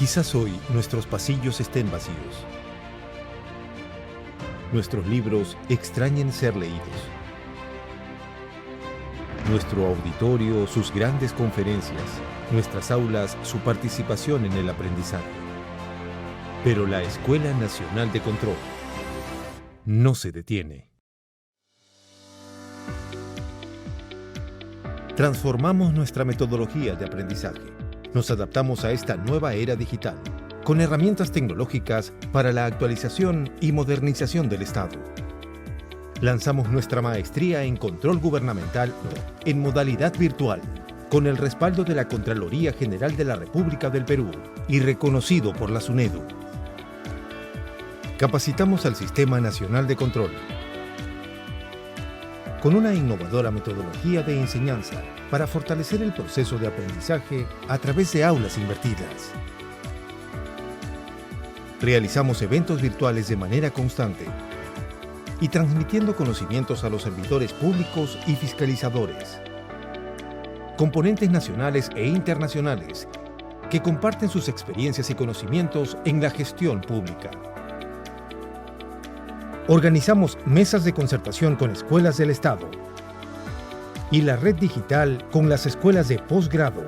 Quizás hoy nuestros pasillos estén vacíos. Nuestros libros extrañen ser leídos. Nuestro auditorio, sus grandes conferencias. Nuestras aulas, su participación en el aprendizaje. Pero la Escuela Nacional de Control no se detiene. Transformamos nuestra metodología de aprendizaje. Nos adaptamos a esta nueva era digital, con herramientas tecnológicas para la actualización y modernización del Estado. Lanzamos nuestra maestría en control gubernamental en modalidad virtual, con el respaldo de la Contraloría General de la República del Perú y reconocido por la SUNEDU. Capacitamos al Sistema Nacional de Control con una innovadora metodología de enseñanza para fortalecer el proceso de aprendizaje a través de aulas invertidas. Realizamos eventos virtuales de manera constante y transmitiendo conocimientos a los servidores públicos y fiscalizadores. Componentes nacionales e internacionales que comparten sus experiencias y conocimientos en la gestión pública. Organizamos mesas de concertación con escuelas del Estado y la red digital con las escuelas de posgrado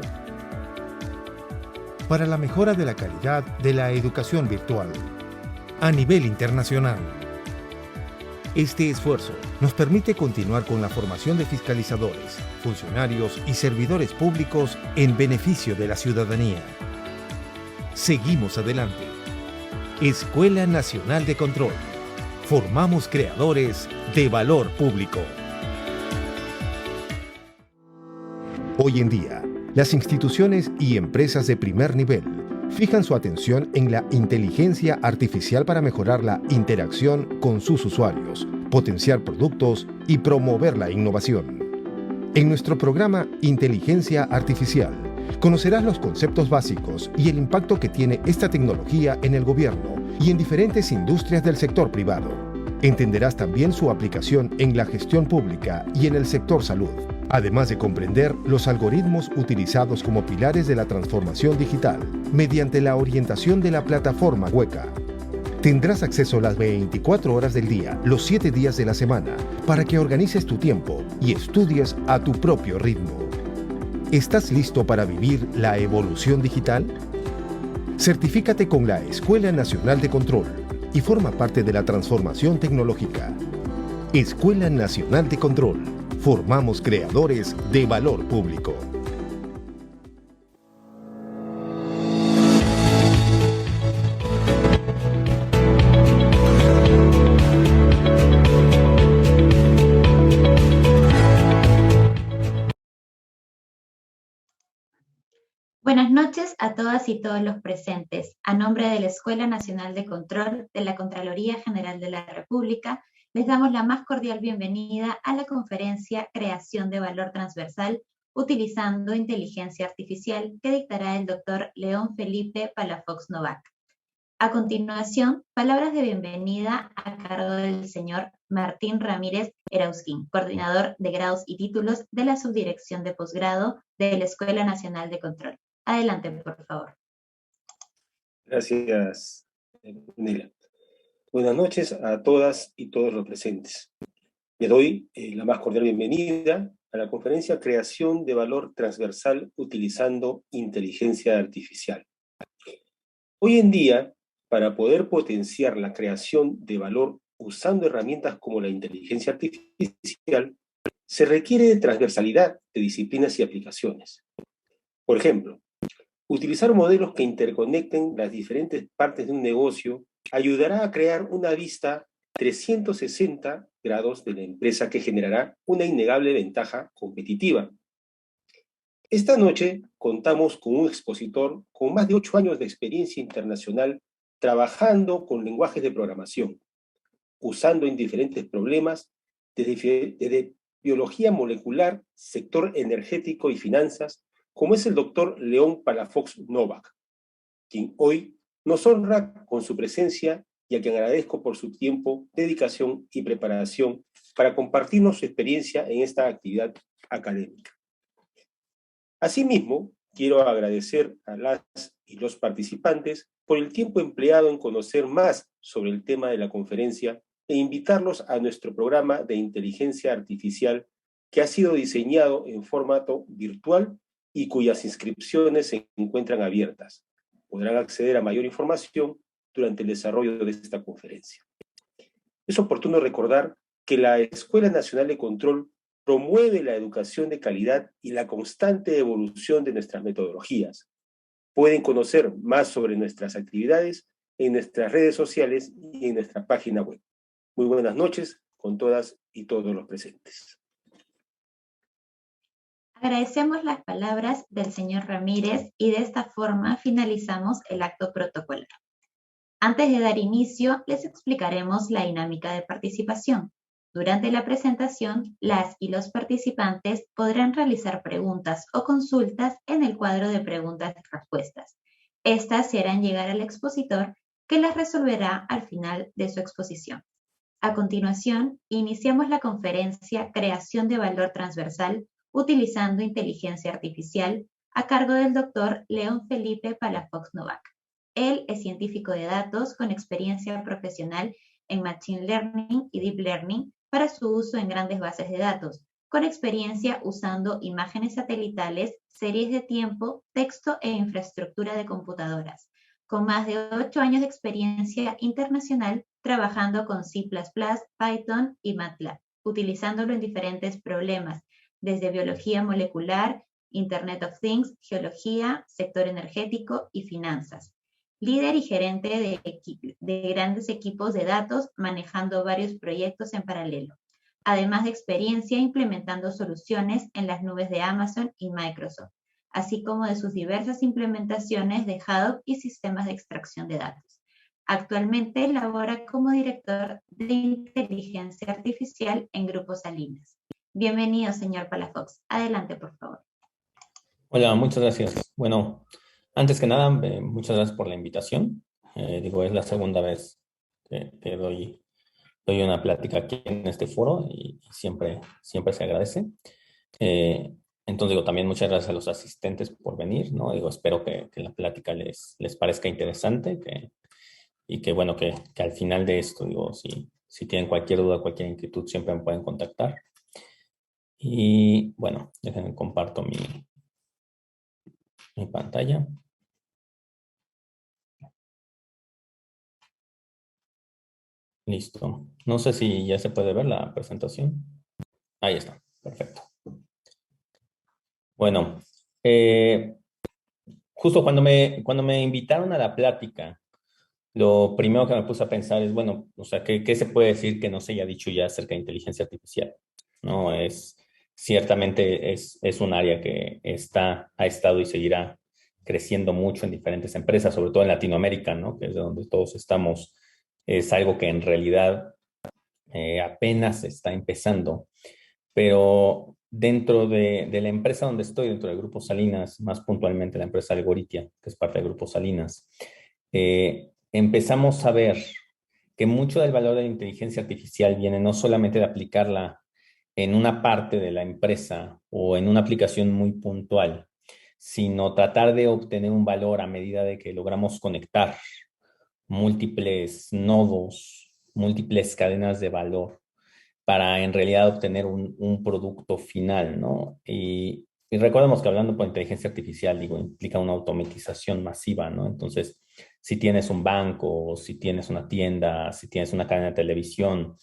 para la mejora de la calidad de la educación virtual a nivel internacional. Este esfuerzo nos permite continuar con la formación de fiscalizadores, funcionarios y servidores públicos en beneficio de la ciudadanía. Seguimos adelante. Escuela Nacional de Control. Formamos creadores de valor público. Hoy en día, las instituciones y empresas de primer nivel fijan su atención en la inteligencia artificial para mejorar la interacción con sus usuarios, potenciar productos y promover la innovación. En nuestro programa Inteligencia Artificial, conocerás los conceptos básicos y el impacto que tiene esta tecnología en el gobierno y en diferentes industrias del sector privado. Entenderás también su aplicación en la gestión pública y en el sector salud, además de comprender los algoritmos utilizados como pilares de la transformación digital mediante la orientación de la plataforma Hueca. Tendrás acceso las 24 horas del día, los 7 días de la semana, para que organices tu tiempo y estudies a tu propio ritmo. ¿Estás listo para vivir la evolución digital? Certifícate con la Escuela Nacional de Control y forma parte de la transformación tecnológica. Escuela Nacional de Control. Formamos creadores de valor público. Buenas noches a todas y todos los presentes. A nombre de la Escuela Nacional de Control de la Contraloría General de la República, les damos la más cordial bienvenida a la conferencia Creación de Valor Transversal utilizando inteligencia artificial que dictará el doctor León Felipe Palafox Novak. A continuación, palabras de bienvenida a cargo del señor Martín Ramírez Erausquín, coordinador de grados y títulos de la Subdirección de Posgrado de la Escuela Nacional de Control. Adelante, por favor. Gracias, Nela. Buenas noches a todas y todos los presentes. Le doy la más cordial bienvenida a la conferencia Creación de Valor Transversal utilizando inteligencia artificial. Hoy en día, para poder potenciar la creación de valor usando herramientas como la inteligencia artificial, se requiere de transversalidad de disciplinas y aplicaciones. Por ejemplo, utilizar modelos que interconecten las diferentes partes de un negocio ayudará a crear una vista 360 grados de la empresa que generará una innegable ventaja competitiva. Esta noche contamos con un expositor con más de 8 años de experiencia internacional trabajando con lenguajes de programación, usando en diferentes problemas desde biología molecular, sector energético y finanzas, como es el doctor León Palafox Novak, quien hoy nos honra con su presencia y a quien agradezco por su tiempo, dedicación y preparación para compartirnos su experiencia en esta actividad académica. Asimismo, quiero agradecer a las y los participantes por el tiempo empleado en conocer más sobre el tema de la conferencia e invitarlos a nuestro programa de inteligencia artificial que ha sido diseñado en formato virtual y cuyas inscripciones se encuentran abiertas. Podrán acceder a mayor información durante el desarrollo de esta conferencia. Es oportuno recordar que la Escuela Nacional de Control promueve la educación de calidad y la constante evolución de nuestras metodologías. Pueden conocer más sobre nuestras actividades en nuestras redes sociales y en nuestra página web. Muy buenas noches con todas y todos los presentes. Agradecemos las palabras del señor Ramírez y de esta forma finalizamos el acto protocolar. Antes de dar inicio, les explicaremos la dinámica de participación. Durante la presentación, las y los participantes podrán realizar preguntas o consultas en el cuadro de preguntas y respuestas. Estas se harán llegar al expositor, que las resolverá al final de su exposición. A continuación, iniciamos la conferencia Creación de Valor Transversal utilizando inteligencia artificial a cargo del doctor León Felipe Palafox Novak. Él es científico de datos con experiencia profesional en Machine Learning y Deep Learning para su uso en grandes bases de datos, con experiencia usando imágenes satelitales, series de tiempo, texto e infraestructura de computadoras, con más de 8 años de experiencia internacional trabajando con C++, Python y MATLAB, utilizándolo en diferentes problemas, desde biología molecular, Internet of Things, geología, sector energético y finanzas. Líder y gerente de grandes equipos de datos, manejando varios proyectos en paralelo, además de experiencia implementando soluciones en las nubes de Amazon y Microsoft, así como de sus diversas implementaciones de Hadoop y sistemas de extracción de datos. Actualmente labora como director de inteligencia artificial en Grupo Salinas. Bienvenido, señor Palafox. Adelante, por favor. Hola, muchas gracias. Bueno, antes que nada, muchas gracias por la invitación. Es la segunda vez que doy una plática aquí en este foro y siempre se agradece. Entonces, también muchas gracias a los asistentes por venir, ¿no? Espero que la plática les parezca interesante y que al final de esto, si tienen cualquier duda, cualquier inquietud, siempre me pueden contactar. Y bueno, déjenme comparto mi pantalla. Listo. No sé si ya se puede ver la presentación. Ahí está. Perfecto. Bueno, justo cuando me invitaron a la plática, lo primero que me puse a pensar es, bueno, o sea, ¿qué se puede decir que no se haya dicho ya acerca de inteligencia artificial? No, ciertamente es un área que ha estado y seguirá creciendo mucho en diferentes empresas, sobre todo en Latinoamérica, ¿no? Que es de donde todos estamos. Es algo que en realidad apenas está empezando, pero dentro de la empresa donde estoy, dentro del Grupo Salinas, más puntualmente la empresa Algoritia, que es parte del Grupo Salinas, empezamos a ver que mucho del valor de la inteligencia artificial viene no solamente de aplicarla en una parte de la empresa o en una aplicación muy puntual, sino tratar de obtener un valor a medida de que logramos conectar múltiples nodos, múltiples cadenas de valor para en realidad obtener un producto final, ¿no? Y recordemos que hablando por inteligencia artificial, implica una automatización masiva, ¿no? Entonces, si tienes un banco, si tienes una tienda, si tienes una cadena de televisión,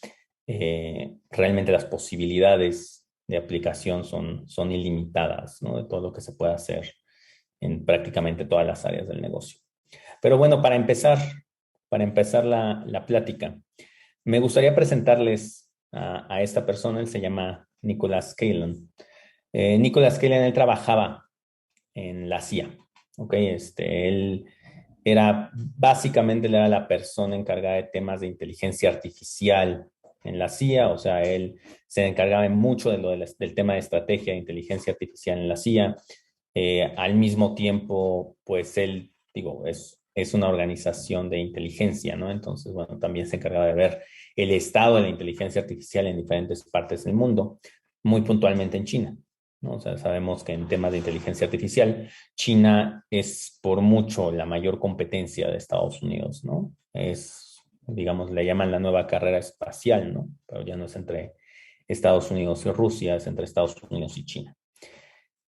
realmente las posibilidades de aplicación son ilimitadas, ¿no? De todo lo que se puede hacer en prácticamente todas las áreas del negocio. Pero bueno, para empezar la plática, me gustaría presentarles a esta persona. Él se llama Nicholas Kallen. Nicholas Kallen, él trabajaba en la CIA, ¿ok? Él era la persona encargada de temas de inteligencia artificial en la CIA, o sea, él se encargaba mucho del tema de estrategia de inteligencia artificial en la CIA. Al mismo tiempo, pues él, es una organización de inteligencia, ¿no? Entonces, bueno, también se encargaba de ver el estado de la inteligencia artificial en diferentes partes del mundo, muy puntualmente en China. ¿no? O sea, sabemos que en temas de inteligencia artificial, China es por mucho la mayor competencia de Estados Unidos, ¿no? Es, digamos, le llaman la nueva carrera espacial, ¿no? Pero ya no es entre Estados Unidos y Rusia, es entre Estados Unidos y China.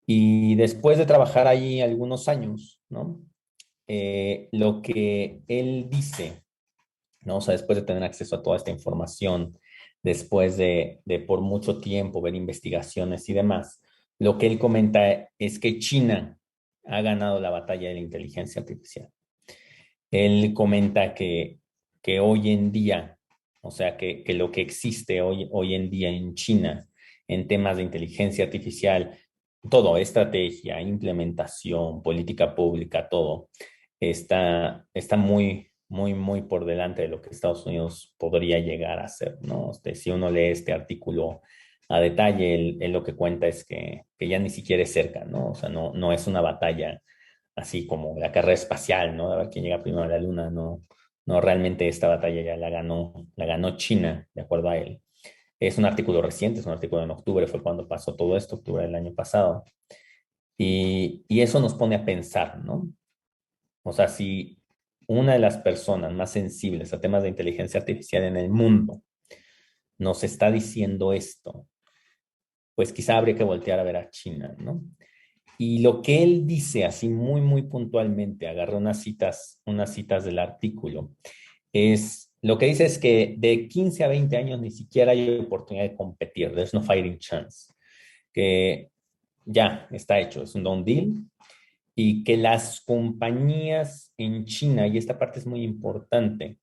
Y después de trabajar ahí algunos años, ¿no? Lo que él dice, ¿no? O sea, después de tener acceso a toda esta información, después de por mucho tiempo ver investigaciones y demás, lo que él comenta es que China ha ganado la batalla de la inteligencia artificial. Él comenta que hoy en día, o sea, que lo que existe hoy en día en China en temas de inteligencia artificial, todo, estrategia, implementación, política pública, todo, está muy por delante de lo que Estados Unidos podría llegar a hacer, ¿no? Si uno lee este artículo a detalle, él lo que cuenta es que ya ni siquiera es cerca, ¿no? O sea, no es una batalla así como la carrera espacial, ¿no? A ver quién llega primero a la luna, no realmente esta batalla ya la ganó China, de acuerdo a él. Es un artículo reciente, es un artículo en octubre, fue cuando pasó todo esto, octubre del año pasado. Y eso nos pone a pensar, ¿no? O sea, si una de las personas más sensibles a temas de inteligencia artificial en el mundo nos está diciendo esto, pues quizá habría que voltear a ver a China, ¿no? Y lo que él dice así muy puntualmente, agarré unas citas del artículo, lo que dice es que de 15 a 20 años ni siquiera hay oportunidad de competir, there's no fighting chance, que ya está hecho, es un done deal, y que las compañías en China, y esta parte es muy importante,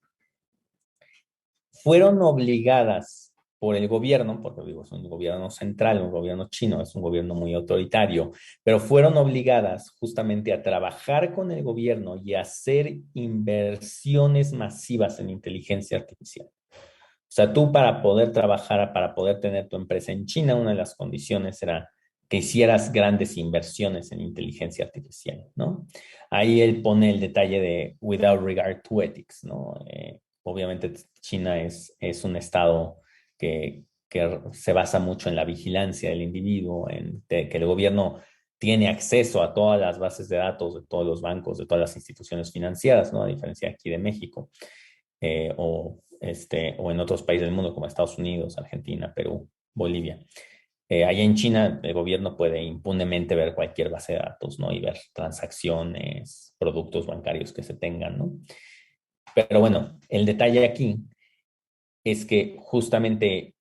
fueron obligadas por el gobierno, porque digo, es un gobierno central, un gobierno chino, es un gobierno muy autoritario, pero fueron obligadas justamente a trabajar con el gobierno y a hacer inversiones masivas en inteligencia artificial. O sea, tú para poder trabajar, para poder tener tu empresa en China, una de las condiciones era que hicieras grandes inversiones en inteligencia artificial, ¿no? Ahí él pone el detalle de without regard to ethics, ¿no? Obviamente China es un estado que se basa mucho en la vigilancia del individuo, que el gobierno tiene acceso a todas las bases de datos de todos los bancos, de todas las instituciones financieras, ¿no? A diferencia aquí de México, o en otros países del mundo como Estados Unidos, Argentina, Perú, Bolivia. Allá en China el gobierno puede impunemente ver cualquier base de datos, ¿no? Y ver transacciones, productos bancarios que se tengan, ¿no? Pero bueno, el detalle aquí es que justamente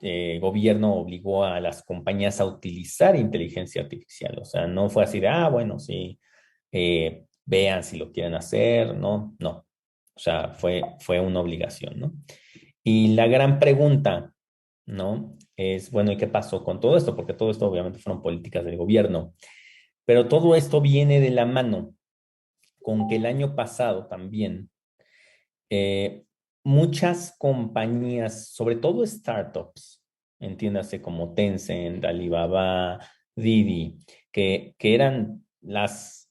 el gobierno obligó a las compañías a utilizar inteligencia artificial. O sea, no fue así de, bueno, sí, vean si lo quieren hacer, no. O sea, fue una obligación, ¿no? Y la gran pregunta, ¿no? Es, bueno, ¿y qué pasó con todo esto? Porque todo esto obviamente fueron políticas del gobierno. Pero todo esto viene de la mano con que el año pasado también eh, muchas compañías, sobre todo startups, entiéndase como Tencent, Alibaba, Didi, que eran las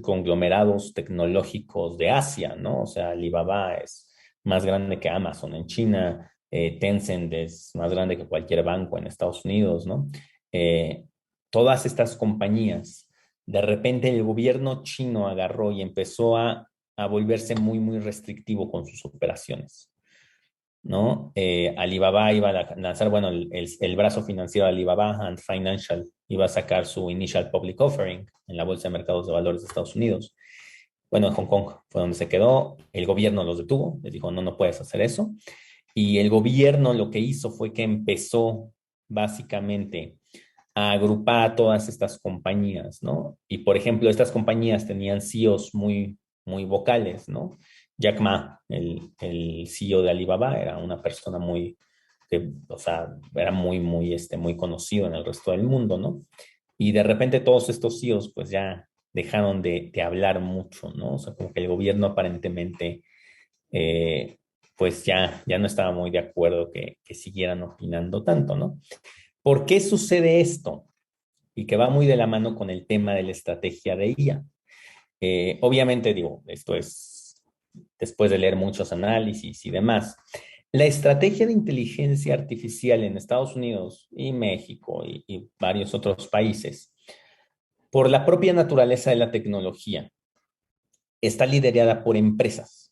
conglomerados tecnológicos de Asia, ¿no? O sea, Alibaba es más grande que Amazon en China, Tencent es más grande que cualquier banco en Estados Unidos, ¿no? Eh, Todas estas compañías, de repente el gobierno chino agarró y empezó a volverse muy restrictivo con sus operaciones, ¿no? Alibaba iba a lanzar, bueno, el brazo financiero de Alibaba, Ant Financial, iba a sacar su Initial Public Offering en la Bolsa de Mercados de Valores de Estados Unidos. Bueno, en Hong Kong fue donde se quedó, el gobierno los detuvo, les dijo, no puedes hacer eso. Y el gobierno lo que hizo fue que empezó básicamente a agrupar a todas estas compañías, ¿no? Y por ejemplo, estas compañías tenían CEOs muy vocales, ¿no? Jack Ma, el CEO de Alibaba, era una persona o sea, era muy conocido en el resto del mundo, ¿no? Y de repente todos estos CEOs pues ya dejaron de hablar mucho, ¿no? O sea, como que el gobierno aparentemente pues ya no estaba muy de acuerdo que siguieran opinando tanto, ¿no? ¿Por qué sucede esto? Y que va muy de la mano con el tema de la estrategia de IA. Obviamente, digo, esto es después de leer muchos análisis y demás, La estrategia de inteligencia artificial en Estados Unidos y México y varios otros países, por la propia naturaleza de la tecnología, está liderada por empresas.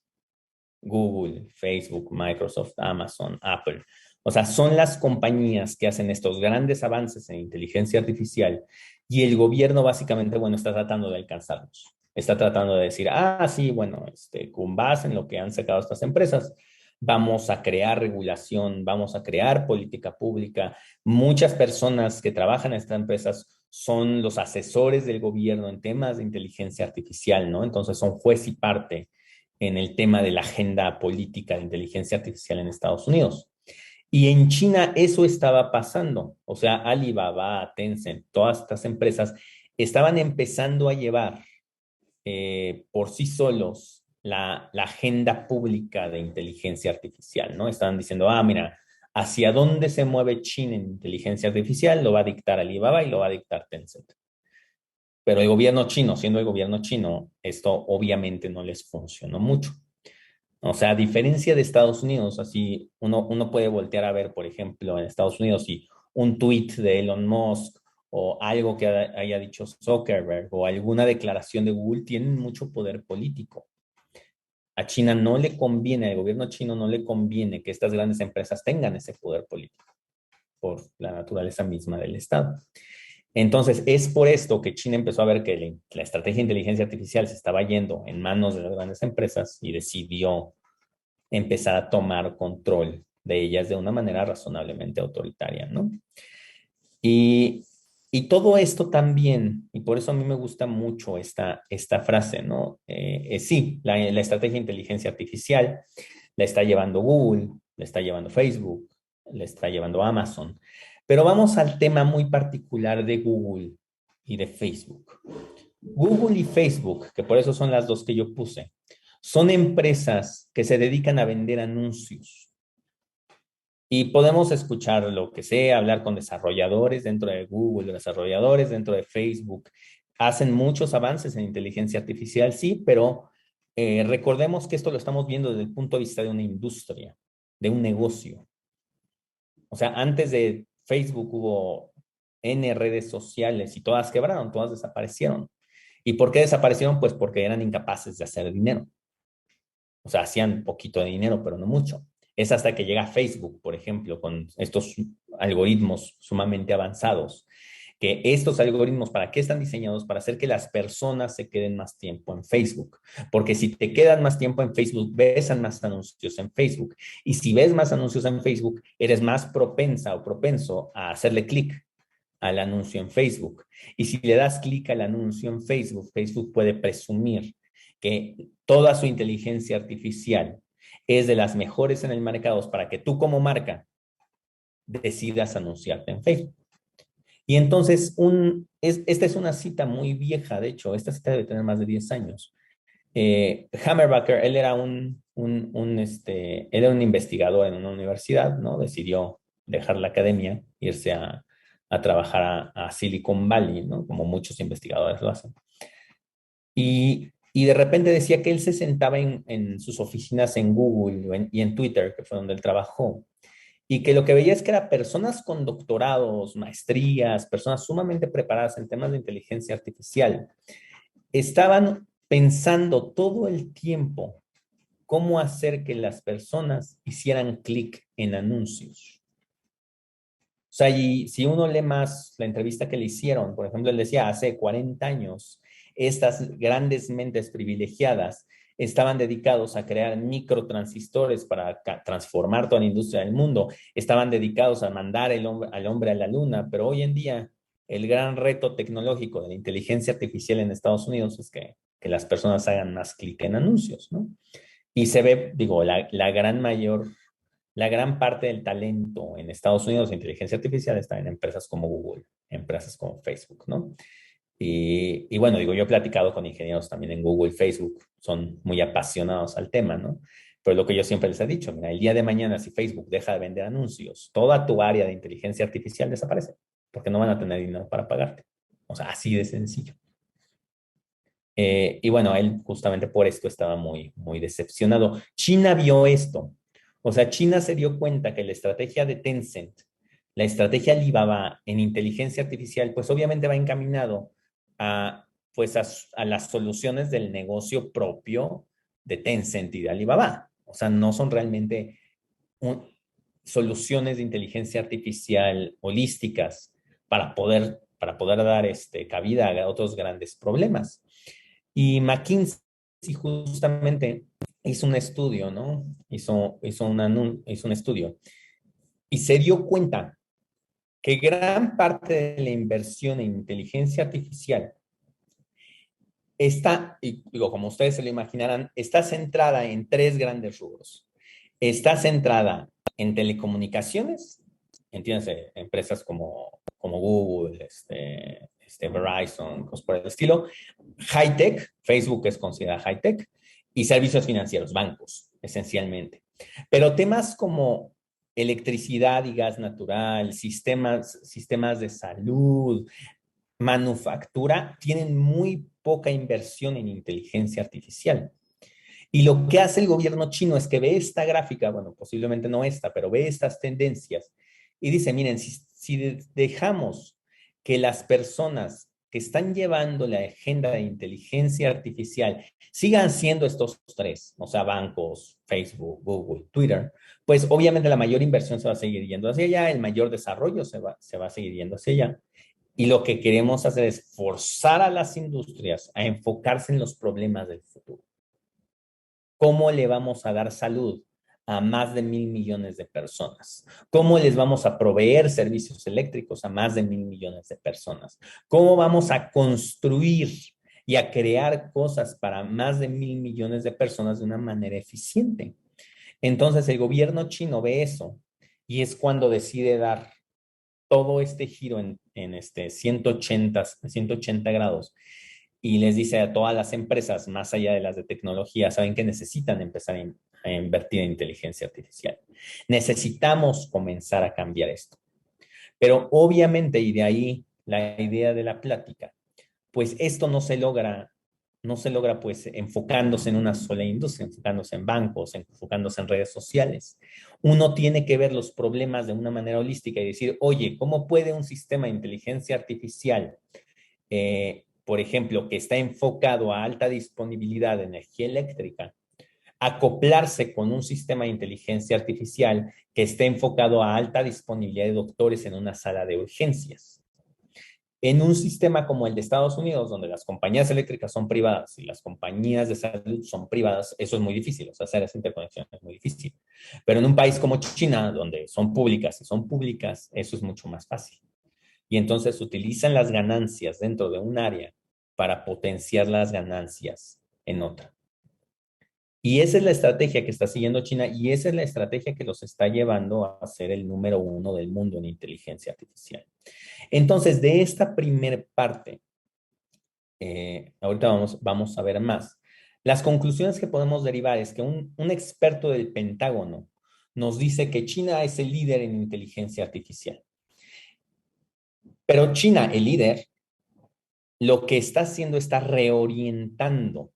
Google, Facebook, Microsoft, Amazon, Apple. O sea, son las compañías que hacen estos grandes avances en inteligencia artificial y el gobierno básicamente, bueno, está tratando de alcanzarlos. Está tratando de decir, sí, bueno, con base en lo que han sacado estas empresas, vamos a crear regulación, vamos a crear política pública. Muchas personas que trabajan en estas empresas son los asesores del gobierno en temas de inteligencia artificial, ¿no? Entonces son juez y parte en el tema de la agenda política de inteligencia artificial en Estados Unidos. Y en China eso estaba pasando. O sea, Alibaba, Tencent, todas estas empresas estaban empezando a llevar por sí solos la agenda pública de inteligencia artificial, ¿no? Estaban diciendo, mira, hacia dónde se mueve China en inteligencia artificial lo va a dictar Alibaba y lo va a dictar Tencent. Pero el gobierno chino, siendo el gobierno chino, esto obviamente no les funcionó mucho. O sea, a diferencia de Estados Unidos, así uno puede voltear a ver, por ejemplo, en Estados Unidos, y un tweet de Elon Musk o algo que haya dicho Zuckerberg o alguna declaración de Google tienen mucho poder político. A China no le conviene, al gobierno chino no le conviene que estas grandes empresas tengan ese poder político por la naturaleza misma del Estado. Entonces, es por esto que China empezó a ver que la estrategia de inteligencia artificial se estaba yendo en manos de las grandes empresas y decidió empezar a tomar control de ellas de una manera razonablemente autoritaria, ¿no? Y, y todo esto también, y por eso a mí me gusta mucho esta frase, ¿no? Sí, la estrategia de inteligencia artificial la está llevando Google, la está llevando Facebook, la está llevando Amazon. Pero vamos al tema muy particular de Google y de Facebook. Google y Facebook, que por eso son las dos que yo puse, son empresas que se dedican a vender anuncios. Y podemos escuchar lo que sea, hablar con desarrolladores dentro de Google, desarrolladores dentro de Facebook. Hacen muchos avances en inteligencia artificial, sí, pero recordemos que esto lo estamos viendo desde el punto de vista de una industria, de un negocio. O sea, antes de Facebook hubo N redes sociales y todas quebraron, todas desaparecieron. ¿Y por qué desaparecieron? Pues porque eran incapaces de hacer dinero. O sea, hacían poquito de dinero, pero no mucho. Es hasta que llega Facebook, por ejemplo, con estos algoritmos sumamente avanzados, que estos algoritmos, ¿para qué están diseñados? Para hacer que las personas se queden más tiempo en Facebook. Porque si te quedan más tiempo en Facebook, ves más anuncios en Facebook. Y si ves más anuncios en Facebook, eres más propensa o propenso a hacerle clic al anuncio en Facebook. Y si le das clic al anuncio en Facebook, Facebook puede presumir que toda su inteligencia artificial es de las mejores en el mercado para que tú como marca decidas anunciarte en Facebook. Y entonces, esta es una cita muy vieja, de hecho, esta cita debe tener más de 10 años. Hammerbacher, él era un investigador en una universidad, ¿no? Decidió dejar la academia, irse a trabajar a Silicon Valley, ¿no? Como muchos investigadores lo hacen. Y de repente decía que él se sentaba en sus oficinas en Google y en Twitter, que fue donde él trabajó, y que lo que veía es que eran personas con doctorados, maestrías, personas sumamente preparadas en temas de inteligencia artificial. Estaban pensando todo el tiempo cómo hacer que las personas hicieran clic en anuncios. O sea, y si uno lee más la entrevista que le hicieron, por ejemplo, él decía, hace 40 años, estas grandes mentes privilegiadas estaban dedicados a crear microtransistores para transformar toda la industria del mundo, estaban dedicados a mandar al hombre a la luna, pero hoy en día el gran reto tecnológico de la inteligencia artificial en Estados Unidos es que las personas hagan más clic en anuncios, ¿no? Y se ve, digo, la gran parte del talento en Estados Unidos de inteligencia artificial está en empresas como Google, empresas como Facebook, ¿no? Y bueno, digo, yo he platicado con ingenieros también en Google, Facebook, son muy apasionados al tema, ¿no? Pero lo que yo siempre les he dicho, mira, el día de mañana si Facebook deja de vender anuncios, toda tu área de inteligencia artificial desaparece, porque no van a tener dinero para pagarte. O sea, así de sencillo. Y bueno, él justamente por esto estaba muy, muy decepcionado. China vio esto O sea, China se dio cuenta que la estrategia de Tencent, la estrategia Alibaba en inteligencia artificial, pues obviamente va encaminado a, pues a las soluciones del negocio propio de Tencent y de Alibaba. O sea, no son realmente soluciones de inteligencia artificial holísticas para poder dar cabida a otros grandes problemas. Y McKinsey justamente hizo un estudio, ¿no? Hizo un estudio y se dio cuenta que gran parte de la inversión en inteligencia artificial está, y digo, como ustedes se lo imaginarán, está centrada en tres grandes rubros. Está centrada en telecomunicaciones, entiéndase, empresas como Google, Verizon, cosas por el estilo, high tech, Facebook es considerada high tech, y servicios financieros, bancos, esencialmente. Pero temas como electricidad y gas natural, sistemas de salud, manufactura, tienen muy poca inversión en inteligencia artificial. Y lo que hace el gobierno chino es que ve esta gráfica, bueno, posiblemente no esta, pero ve estas tendencias y dice, miren, si dejamos que las personas que están llevando la agenda de inteligencia artificial sigan siendo estos tres, o sea, bancos, Facebook, Google, Twitter, pues obviamente la mayor inversión se va a seguir yendo hacia allá, el mayor desarrollo se va a seguir yendo hacia allá. Y lo que queremos hacer es forzar a las industrias a enfocarse en los problemas del futuro. ¿Cómo le vamos a dar salud a más de 1.000 millones de personas? ¿Cómo les vamos a proveer servicios eléctricos a más de 1.000 millones de personas? ¿Cómo vamos a construir y a crear cosas para más de 1.000 millones de personas de una manera eficiente? Entonces el gobierno chino ve eso y es cuando decide dar todo este giro en 180 grados y les dice a todas las empresas, más allá de las de tecnología, saben que necesitan empezar a invertir en inteligencia artificial. Necesitamos comenzar a cambiar esto. Pero obviamente, y de ahí la idea de la plática, pues esto no se logra pues enfocándose en una sola industria, enfocándose en bancos, enfocándose en redes sociales. Uno tiene que ver los problemas de una manera holística y decir, oye, ¿cómo puede un sistema de inteligencia artificial, por ejemplo, que está enfocado a alta disponibilidad de energía eléctrica, acoplarse con un sistema de inteligencia artificial que esté enfocado a alta disponibilidad de doctores en una sala de urgencias? En un sistema como el de Estados Unidos, donde las compañías eléctricas son privadas y las compañías de salud son privadas, eso es muy difícil, o sea, hacer esa interconexión es muy difícil. Pero en un país como China, donde son públicas y son públicas, eso es mucho más fácil. Y entonces utilizan las ganancias dentro de un área para potenciar las ganancias en otra. Y esa es la estrategia que está siguiendo China y esa es la estrategia que los está llevando a ser el número 1 del mundo en inteligencia artificial. Entonces, de esta primera parte, ahorita vamos a ver más. Las conclusiones que podemos derivar es que un experto del Pentágono nos dice que China es el líder en inteligencia artificial. Pero China, el líder, lo que está haciendo está reorientando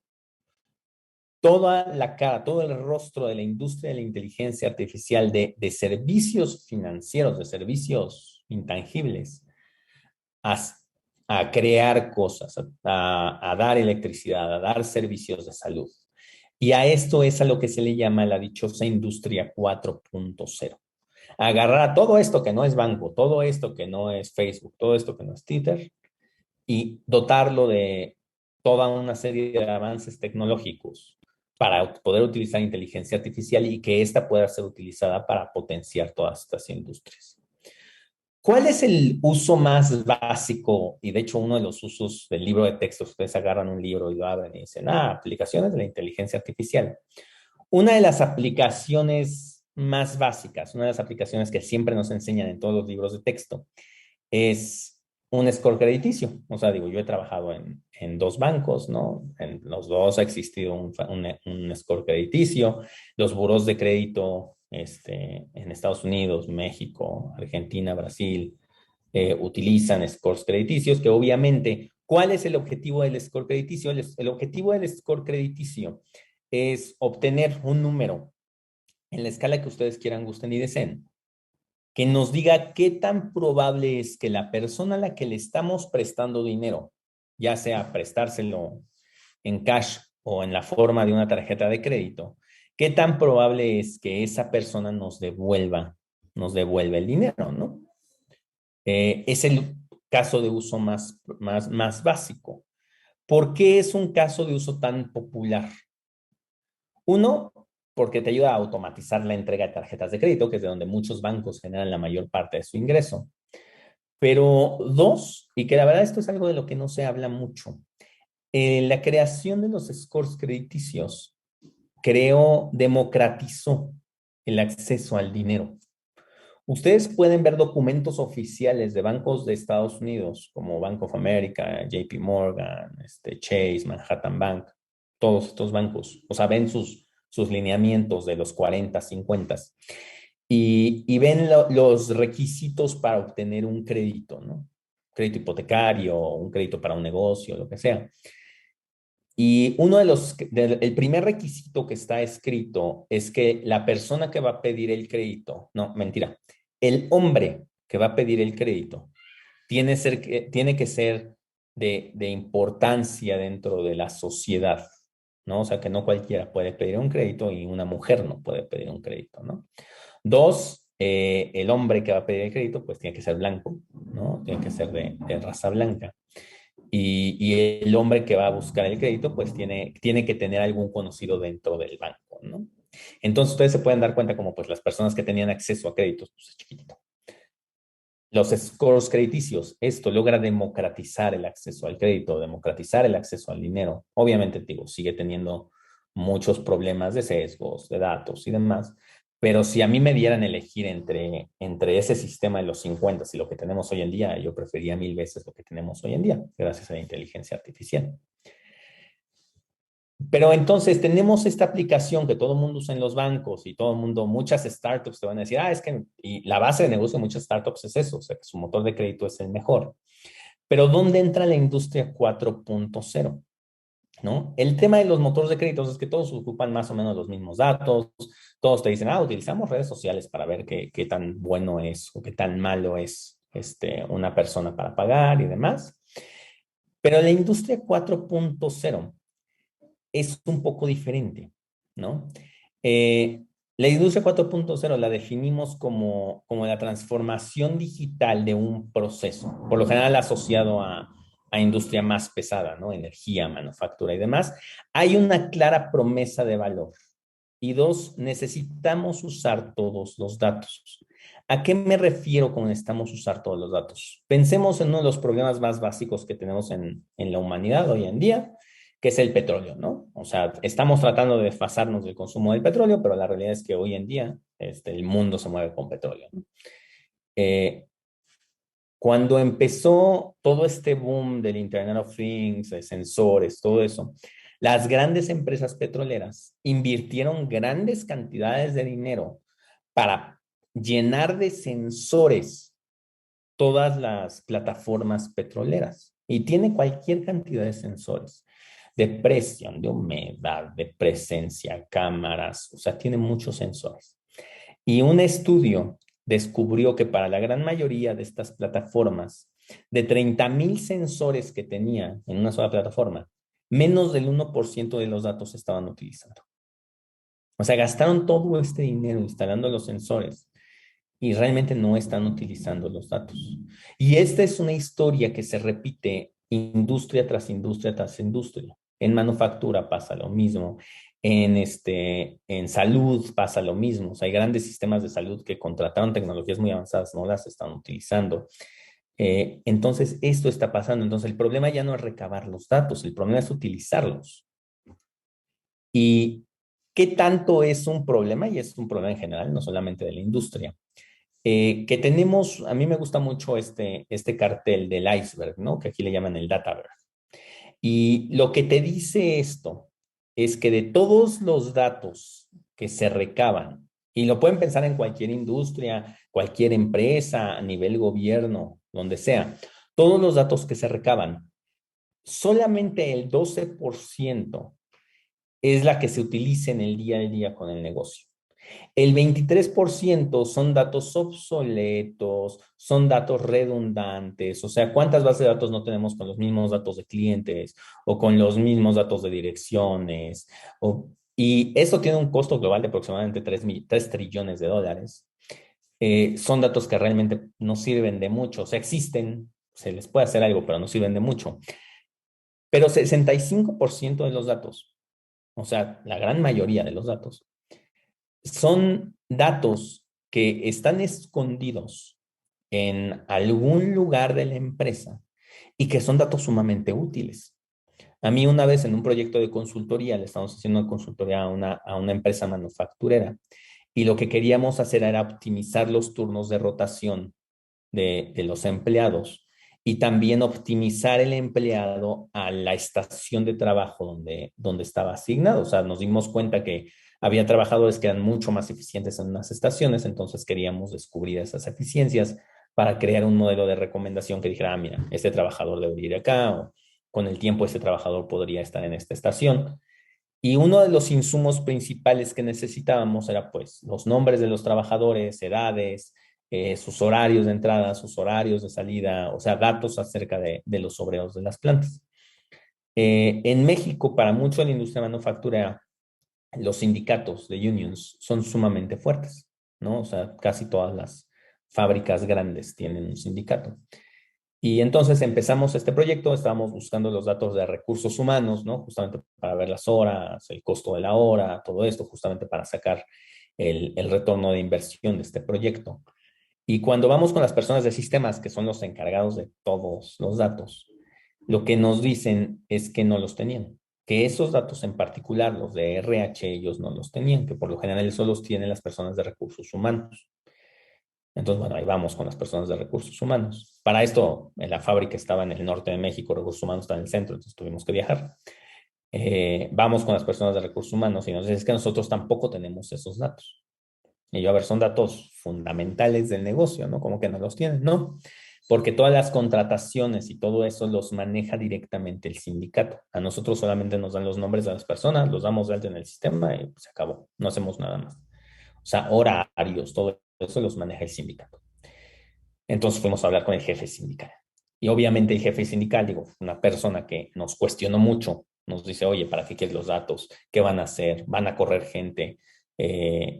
toda la cara, todo el rostro de la industria de la inteligencia artificial, de servicios financieros, de servicios intangibles, a crear cosas, a dar electricidad, a dar servicios de salud. Y a esto es a lo que se le llama la dichosa industria 4.0. Agarrar a todo esto que no es banco, todo esto que no es Facebook, todo esto que no es Twitter, y dotarlo de toda una serie de avances tecnológicos para poder utilizar inteligencia artificial y que ésta pueda ser utilizada para potenciar todas estas industrias. ¿Cuál es el uso más básico? Y de hecho uno de los usos del libro de texto, ustedes agarran un libro y lo abren y dicen, aplicaciones de la inteligencia artificial. Una de las aplicaciones más básicas, una de las aplicaciones que siempre nos enseñan en todos los libros de texto, es un score crediticio. O sea, digo, yo he trabajado en dos bancos, ¿no? En los dos ha existido un score crediticio. Los buros de crédito en Estados Unidos, México, Argentina, Brasil, utilizan scores crediticios que obviamente, ¿cuál es el objetivo del score crediticio? El objetivo del score crediticio es obtener un número en la escala que ustedes quieran, gusten y deseen, que nos diga qué tan probable es que la persona a la que le estamos prestando dinero, ya sea prestárselo en cash o en la forma de una tarjeta de crédito, qué tan probable es que esa persona nos devuelva el dinero, ¿no? Es el caso de uso más básico. ¿Por qué es un caso de uso tan popular? Uno, porque te ayuda a automatizar la entrega de tarjetas de crédito, que es de donde muchos bancos generan la mayor parte de su ingreso. Pero dos, y que la verdad esto es algo de lo que no se habla mucho, la creación de los scores crediticios democratizó el acceso al dinero. Ustedes pueden ver documentos oficiales de bancos de Estados Unidos, como Bank of America, JP Morgan, Chase, Manhattan Bank, todos estos bancos. O sea, ven sus lineamientos de los 40, 50 y ven los requisitos para obtener un crédito, ¿no? Crédito hipotecario, un crédito para un negocio, lo que sea. Y el primer requisito que está escrito es que la persona que va a pedir el crédito, no, mentira, el hombre que va a pedir el crédito tiene que ser de importancia dentro de la sociedad, ¿no? O sea, que no cualquiera puede pedir un crédito y una mujer no puede pedir un crédito, ¿no? Dos, el hombre que va a pedir el crédito, pues tiene que ser blanco, ¿no? Tiene que ser de raza blanca. Y el hombre que va a buscar el crédito, pues tiene que tener algún conocido dentro del banco, ¿no? Entonces ustedes se pueden dar cuenta como pues las personas que tenían acceso a créditos, pues es chiquitito. Los scores crediticios, esto logra democratizar el acceso al crédito, democratizar el acceso al dinero. Obviamente, digo, sigue teniendo muchos problemas de sesgos, de datos y demás, pero si a mí me dieran elegir entre ese sistema de los 50 y lo que tenemos hoy en día, yo preferiría 1000 veces lo que tenemos hoy en día, gracias a la inteligencia artificial. Pero entonces tenemos esta aplicación que todo el mundo usa en los bancos y todo el mundo, muchas startups te van a decir, es que, y la base de negocio de muchas startups es eso, o sea, que su motor de crédito es el mejor. Pero ¿dónde entra la industria 4.0? ¿No? El tema de los motores de créditos es que todos ocupan más o menos los mismos datos, todos te dicen, utilizamos redes sociales para ver qué tan bueno es o qué tan malo es una persona para pagar y demás. Pero la industria 4.0 es un poco diferente, ¿no? La industria 4.0 la definimos como la transformación digital de un proceso, por lo general asociado a industria más pesada, ¿no? Energía, manufactura y demás. Hay una clara promesa de valor. Y dos, necesitamos usar todos los datos. ¿A qué me refiero con necesitamos usar todos los datos? Pensemos en uno de los problemas más básicos que tenemos en la humanidad hoy en día, que es el petróleo, ¿no? O sea, estamos tratando de desfasarnos del consumo del petróleo, pero la realidad es que hoy en día el mundo se mueve con petróleo, ¿no? Cuando empezó todo este boom del Internet of Things, de sensores, todo eso, las grandes empresas petroleras invirtieron grandes cantidades de dinero para llenar de sensores todas las plataformas petroleras. Y tiene cualquier cantidad de sensores, de presión, de humedad, de presencia, cámaras, o sea, tiene muchos sensores. Y un estudio descubrió que para la gran mayoría de estas plataformas, de 30,000 sensores que tenía en una sola plataforma, menos del 1% de los datos se estaban utilizando. O sea, gastaron todo este dinero instalando los sensores y realmente no están utilizando los datos. Y esta es una historia que se repite industria tras industria tras industria. En manufactura pasa lo mismo, en salud pasa lo mismo. O sea, hay grandes sistemas de salud que contrataron tecnologías muy avanzadas, no las están utilizando. Entonces, esto está pasando. Entonces, el problema ya no es recabar los datos, el problema es utilizarlos. ¿Y qué tanto es un problema? Y es un problema en general, no solamente de la industria. Que tenemos, a mí me gusta mucho este cartel del iceberg, ¿no? Que aquí le llaman el databerg. Y lo que te dice esto es que de todos los datos que se recaban, y lo pueden pensar en cualquier industria, cualquier empresa, a nivel gobierno, donde sea, todos los datos que se recaban, solamente el 12% es la que se utiliza en el día a día con el negocio. El 23% son datos obsoletos, son datos redundantes, o sea, ¿cuántas bases de datos no tenemos con los mismos datos de clientes o con los mismos datos de direcciones? Y eso tiene un costo global de aproximadamente 3 trillones de dólares. Son datos que realmente no sirven de mucho, o sea, existen, se les puede hacer algo, pero no sirven de mucho. Pero 65% de los datos, o sea, la gran mayoría de los datos, son datos que están escondidos en algún lugar de la empresa y que son datos sumamente útiles. A mí una vez en un proyecto de consultoría, le estamos haciendo una consultoría a una empresa manufacturera y lo que queríamos hacer era optimizar los turnos de rotación de los empleados y también optimizar el empleado a la estación de trabajo donde estaba asignado. O sea, nos dimos cuenta que había trabajadores que eran mucho más eficientes en unas estaciones, entonces queríamos descubrir esas eficiencias para crear un modelo de recomendación que dijera, mira, este trabajador debería ir acá, o con el tiempo este trabajador podría estar en esta estación. Y uno de los insumos principales que necesitábamos era pues los nombres de los trabajadores, edades, sus horarios de entrada, sus horarios de salida, o sea, datos acerca de los obreros de las plantas. En México, para mucho de la industria manufacturera, los sindicatos de unions son sumamente fuertes, ¿no? O sea, casi todas las fábricas grandes tienen un sindicato. Y entonces empezamos este proyecto, estábamos buscando los datos de recursos humanos, ¿no? Justamente para ver las horas, el costo de la hora, todo esto, justamente para sacar el retorno de inversión de este proyecto. Y cuando vamos con las personas de sistemas, que son los encargados de todos los datos, lo que nos dicen es que no los tenían, que esos datos en particular, los de RH, ellos no los tenían, que por lo general eso los tienen las personas de recursos humanos. Entonces, bueno, ahí vamos con las personas de recursos humanos. Para esto, en la fábrica estaba en el norte de México, recursos humanos está en el centro, entonces tuvimos que viajar. Vamos con las personas de recursos humanos y nos dicen, es que nosotros tampoco tenemos esos datos. Y yo, a ver, son datos fundamentales del negocio, ¿no? Como que no los tienen, ¿no? Porque todas las contrataciones y todo eso los maneja directamente el sindicato. A nosotros solamente nos dan los nombres de las personas, los damos de alta en el sistema y se acabó. No hacemos nada más. O sea, horarios, todo eso los maneja el sindicato. Entonces fuimos a hablar con el jefe sindical. Y obviamente el jefe sindical, digo, una persona que nos cuestionó mucho, nos dice, oye, ¿para qué quieres los datos? ¿Qué van a hacer? ¿Van a correr gente?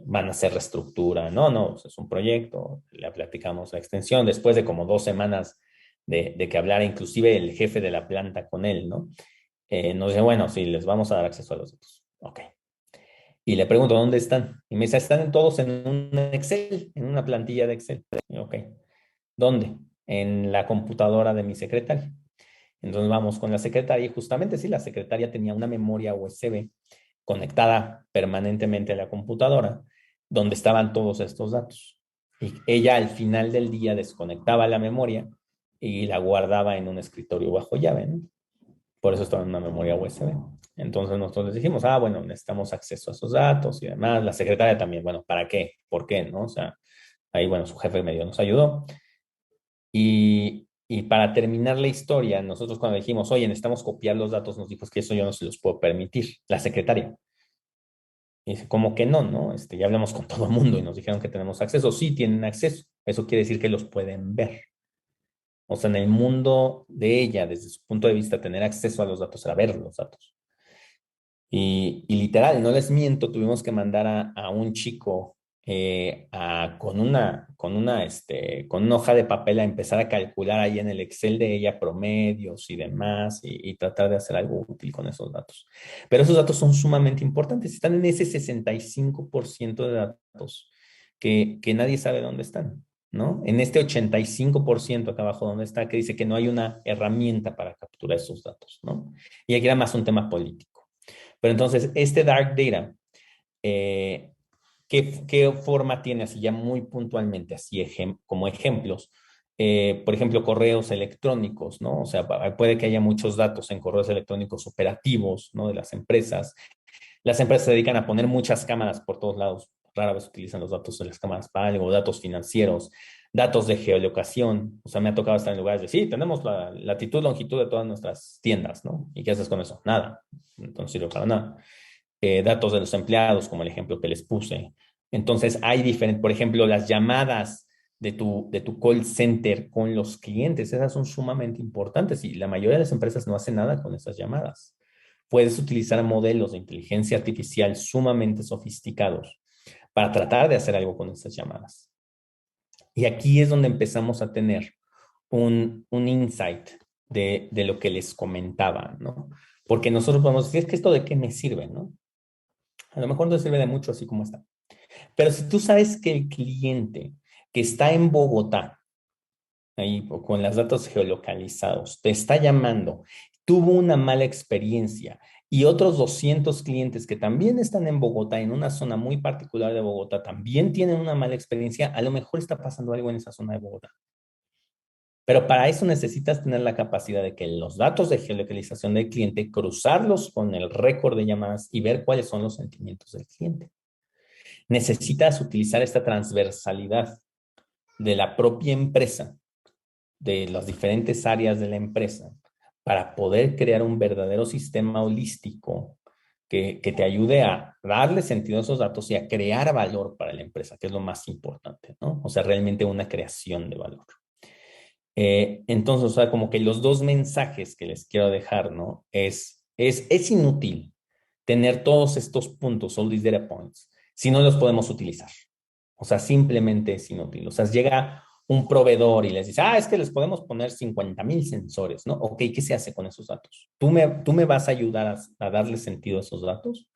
¿Van a hacer reestructura? No, no, es un proyecto. Le platicamos la extensión después de como 2 semanas de que hablara inclusive el jefe de la planta con él, ¿no? Nos dice, bueno, sí, les vamos a dar acceso a los datos. Ok. Y le pregunto, ¿dónde están? Y me dice, están todos en un Excel, en una plantilla de Excel. Y, ok. ¿Dónde? En la computadora de mi secretaria. Entonces vamos con la secretaria y justamente sí, la secretaria tenía una memoria USB conectada permanentemente a la computadora donde estaban todos estos datos. Y ella al final del día desconectaba la memoria y la guardaba en un escritorio bajo llave, ¿no? Por eso estaba en una memoria USB. Entonces nosotros les dijimos, bueno, necesitamos acceso a esos datos y demás. La secretaria también, bueno, ¿para qué? ¿Por qué? ¿No? O sea, ahí, bueno, su jefe medio nos ayudó. Y para terminar la historia, nosotros cuando dijimos, oye, necesitamos copiar los datos, nos dijo, es que eso yo no se los puedo permitir, la secretaria. Y dice, ¿cómo que no? ¿No? Ya hablamos con todo el mundo y nos dijeron que tenemos acceso. Sí, tienen acceso. Eso quiere decir que los pueden ver. O sea, en el mundo de ella, desde su punto de vista, tener acceso a los datos era ver los datos. Y literal, no les miento, tuvimos que mandar a un chico con una hoja de papel a empezar a calcular ahí en el Excel de ella promedios y demás y tratar de hacer algo útil con esos datos. Pero esos datos son sumamente importantes, están en ese 65% de datos que nadie sabe dónde están, ¿no? En este 85% acá abajo donde está, que dice que no hay una herramienta para capturar esos datos, ¿no? Y aquí era más un tema político. Pero entonces, este dark data, ¿qué forma tiene así ya muy puntualmente, así como ejemplos? Por ejemplo, correos electrónicos, ¿no? O sea, puede que haya muchos datos en correos electrónicos operativos, ¿no? De las empresas. Las empresas se dedican a poner muchas cámaras por todos lados. Rara vez utilizan los datos de las cámaras para algo, datos financieros, datos de geolocación. O sea, me ha tocado estar en lugares de, sí, tenemos la latitud, longitud de todas nuestras tiendas, ¿no? ¿Y qué haces con eso? Nada. Entonces, no sirve para nada. Datos de los empleados, como el ejemplo que les puse. Entonces hay diferentes, por ejemplo, las llamadas de tu call center con los clientes, esas son sumamente importantes y la mayoría de las empresas no hacen nada con esas llamadas. Puedes utilizar modelos de inteligencia artificial sumamente sofisticados para tratar de hacer algo con esas llamadas. Y aquí es donde empezamos a tener un insight de lo que les comentaba, ¿no? Porque nosotros podemos decir, es que esto de qué me sirve, ¿no? A lo mejor no sirve de mucho así como está. Pero si tú sabes que el cliente que está en Bogotá, ahí con los datos geolocalizados, te está llamando, tuvo una mala experiencia y otros 200 clientes que también están en Bogotá, en una zona muy particular de Bogotá, también tienen una mala experiencia, a lo mejor está pasando algo en esa zona de Bogotá. Pero para eso necesitas tener la capacidad de que los datos de geolocalización del cliente, cruzarlos con el récord de llamadas y ver cuáles son los sentimientos del cliente. Necesitas utilizar esta transversalidad de la propia empresa, de las diferentes áreas de la empresa, para poder crear un verdadero sistema holístico que te ayude a darle sentido a esos datos y a crear valor para la empresa, que es lo más importante, ¿no? O sea, realmente una creación de valor. Entonces, o sea, como que los dos mensajes que les quiero dejar, ¿no? Es inútil tener todos estos puntos, all these data points, si no los podemos utilizar. O sea, simplemente es inútil. O sea, llega un proveedor y les dice, es que les podemos poner 50,000 sensores, ¿no? Ok, ¿qué se hace con esos datos? ¿Tú me vas a ayudar a darle sentido a esos datos?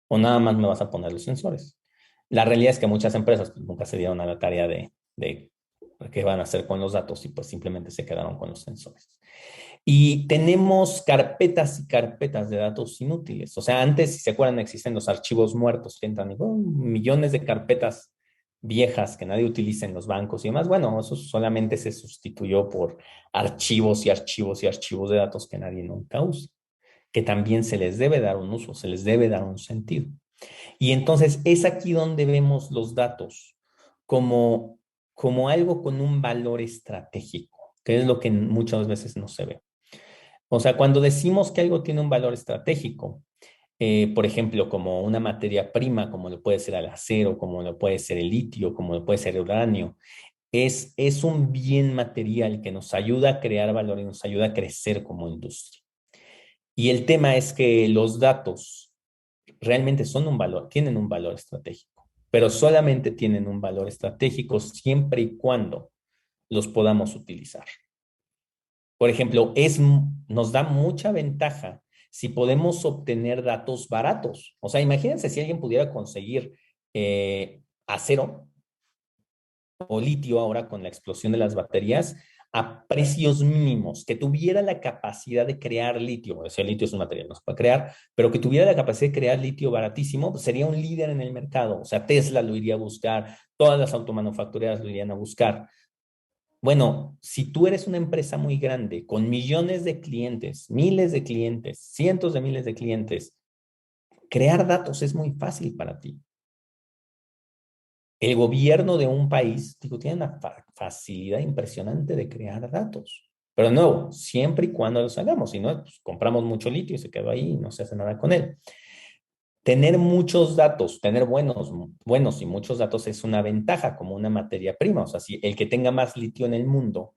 ¿O nada más me vas a poner los sensores? La realidad es que muchas empresas pues, nunca se dieron a la tarea de qué van a hacer con los datos y pues simplemente se quedaron con los sensores. Y tenemos carpetas y carpetas de datos inútiles. O sea, antes, si se acuerdan, existen los archivos muertos que entran y millones de carpetas viejas que nadie utiliza en los bancos y demás. Bueno, eso solamente se sustituyó por archivos y archivos y archivos de datos que nadie nunca usa, que también se les debe dar un uso, se les debe dar un sentido. Y entonces es aquí donde vemos los datos como algo con un valor estratégico, que es lo que muchas veces no se ve. O sea, cuando decimos que algo tiene un valor estratégico, por ejemplo, como una materia prima, como lo puede ser el acero, como lo puede ser el litio, como lo puede ser el uranio, es un bien material que nos ayuda a crear valor y nos ayuda a crecer como industria. Y el tema es que los datos realmente son un valor, tienen un valor estratégico, pero solamente tienen un valor estratégico siempre y cuando los podamos utilizar. Por ejemplo, nos da mucha ventaja si podemos obtener datos baratos. O sea, imagínense si alguien pudiera conseguir acero o litio ahora con la explosión de las baterías a precios mínimos, que tuviera la capacidad de crear litio. O sea, el litio es un material, no se puede crear, pero que tuviera la capacidad de crear litio baratísimo, pues sería un líder en el mercado. O sea, Tesla lo iría a buscar, todas las automanufactureras lo irían a buscar. Bueno, si tú eres una empresa muy grande, con millones de clientes, miles de clientes, cientos de miles de clientes, crear datos es muy fácil para ti. El gobierno de un país, digo, tiene una facilidad impresionante de crear datos. Pero no, siempre y cuando los hagamos. Si no, pues, compramos mucho litio y se quedó ahí y no se hace nada con él. Tener muchos datos, tener buenos y muchos datos es una ventaja como una materia prima. O sea, si el que tenga más litio en el mundo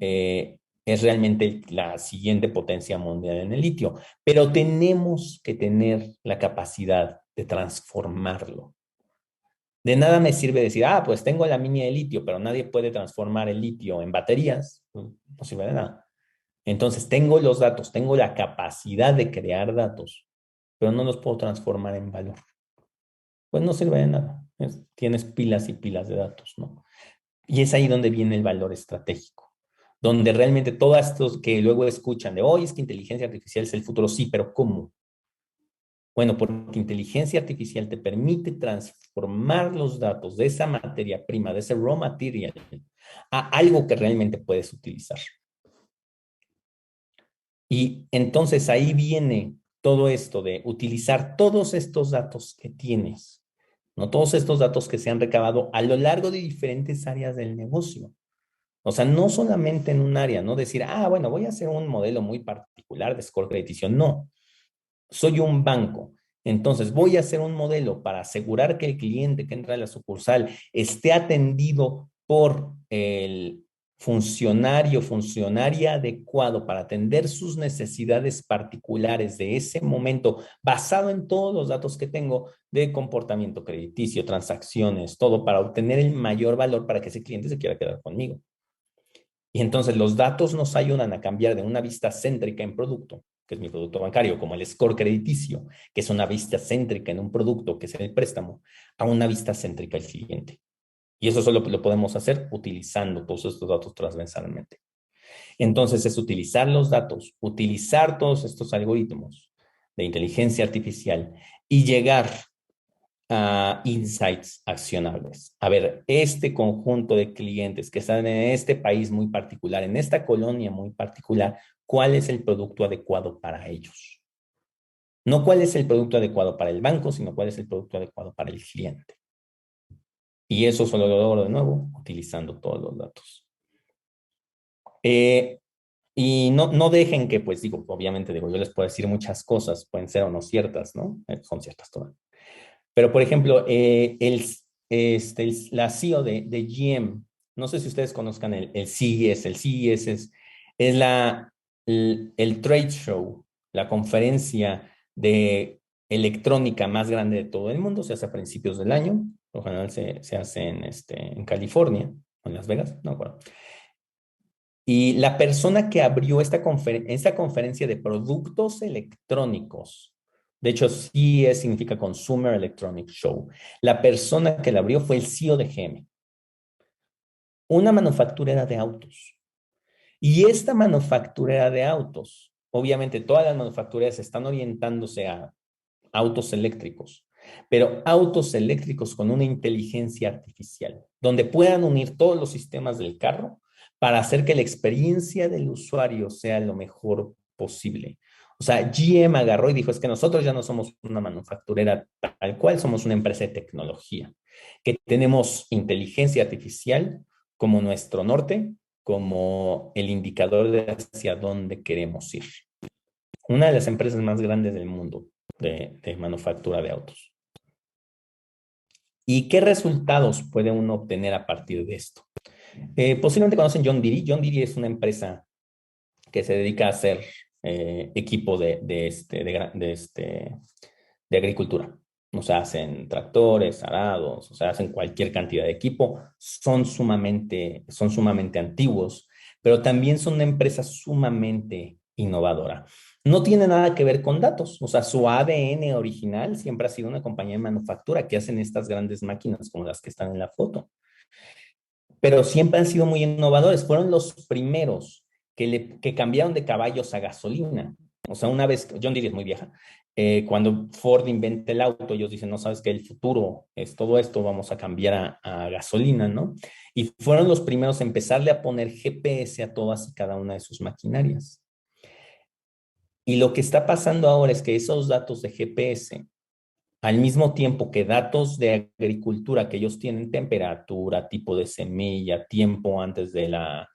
es realmente la siguiente potencia mundial en el litio. Pero tenemos que tener la capacidad de transformarlo. De nada me sirve decir, pues tengo la mina de litio, pero nadie puede transformar el litio en baterías. No sirve de nada. Entonces, tengo los datos, tengo la capacidad de crear datos, pero no los puedo transformar en valor. Pues no sirve de nada. Tienes pilas y pilas de datos, ¿no? Y es ahí donde viene el valor estratégico, donde realmente todos estos que luego escuchan de, es que inteligencia artificial es el futuro, sí, pero ¿cómo? Bueno, porque inteligencia artificial te permite transformar los datos de esa materia prima, de ese raw material, a algo que realmente puedes utilizar. Y entonces ahí viene todo esto de utilizar todos estos datos que tienes, ¿no? Todos estos datos que se han recabado a lo largo de diferentes áreas del negocio. O sea, no solamente en un área, no decir, bueno, voy a hacer un modelo muy particular de score crediticio. No, soy un banco. Entonces, voy a hacer un modelo para asegurar que el cliente que entra a la sucursal esté atendido por el funcionaria adecuado para atender sus necesidades particulares de ese momento, basado en todos los datos que tengo de comportamiento crediticio, transacciones, todo para obtener el mayor valor para que ese cliente se quiera quedar conmigo. Y entonces los datos nos ayudan a cambiar de una vista céntrica en producto, que es mi producto bancario, como el score crediticio, que es una vista céntrica en un producto, que es el préstamo, a una vista céntrica al cliente. Y eso solo lo podemos hacer utilizando todos estos datos transversalmente. Entonces es utilizar los datos, utilizar todos estos algoritmos de inteligencia artificial y llegar a insights accionables. A ver, este conjunto de clientes que están en este país muy particular, en esta colonia muy particular, ¿cuál es el producto adecuado para ellos? No cuál es el producto adecuado para el banco, sino cuál es el producto adecuado para el cliente. Y eso solo lo logro de nuevo utilizando todos los datos. Y no dejen que, pues digo, obviamente digo, yo les puedo decir muchas cosas, pueden ser o no ciertas, ¿no? Son ciertas todas. Pero, por ejemplo, la CEO de GM, no sé si ustedes conozcan el CES. El CES es el trade show, la conferencia de electrónica más grande de todo el mundo. Se hace a principios del año. Por lo general se hace en California, o en Las Vegas, no acuerdo. Y la persona que abrió esta conferencia de productos electrónicos, de hecho, CES significa Consumer Electronics Show. La persona que la abrió fue el CEO de GM, una manufacturera de autos. Y esta manufacturera de autos, obviamente todas las manufactureras están orientándose a autos eléctricos, pero autos eléctricos con una inteligencia artificial, donde puedan unir todos los sistemas del carro para hacer que la experiencia del usuario sea lo mejor posible. O sea, GM agarró y dijo, es que nosotros ya no somos una manufacturera tal cual, somos una empresa de tecnología, que tenemos inteligencia artificial como nuestro norte, como el indicador de hacia dónde queremos ir. Una de las empresas más grandes del mundo de manufactura de autos. ¿Y qué resultados puede uno obtener a partir de esto? Posiblemente conocen John Deere. John Deere es una empresa que se dedica a hacer equipo de agricultura. O sea, hacen tractores, arados, o sea, hacen cualquier cantidad de equipo. Son sumamente antiguos, pero también son una empresa sumamente innovadora. No tiene nada que ver con datos. O sea, su ADN original siempre ha sido una compañía de manufactura que hacen estas grandes máquinas como las que están en la foto. Pero siempre han sido muy innovadores. Fueron los primeros que cambiaron de caballos a gasolina. O sea, una vez, John Deere es muy vieja, cuando Ford inventa el auto, ellos dicen, no sabes que el futuro es todo esto, vamos a cambiar a gasolina, ¿no? Y fueron los primeros a empezarle a poner GPS a todas y cada una de sus maquinarias. Y lo que está pasando ahora es que esos datos de GPS, al mismo tiempo que datos de agricultura que ellos tienen, temperatura, tipo de semilla, tiempo antes de la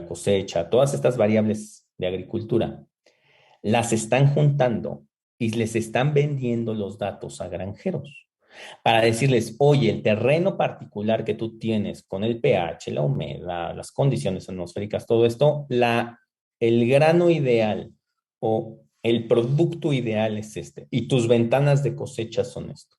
cosecha, todas estas variables de agricultura, las están juntando y les están vendiendo los datos a granjeros para decirles, oye, el terreno particular que tú tienes con el pH, la humedad, las condiciones atmosféricas, todo esto, el grano ideal o el producto ideal es este y tus ventanas de cosecha son esto.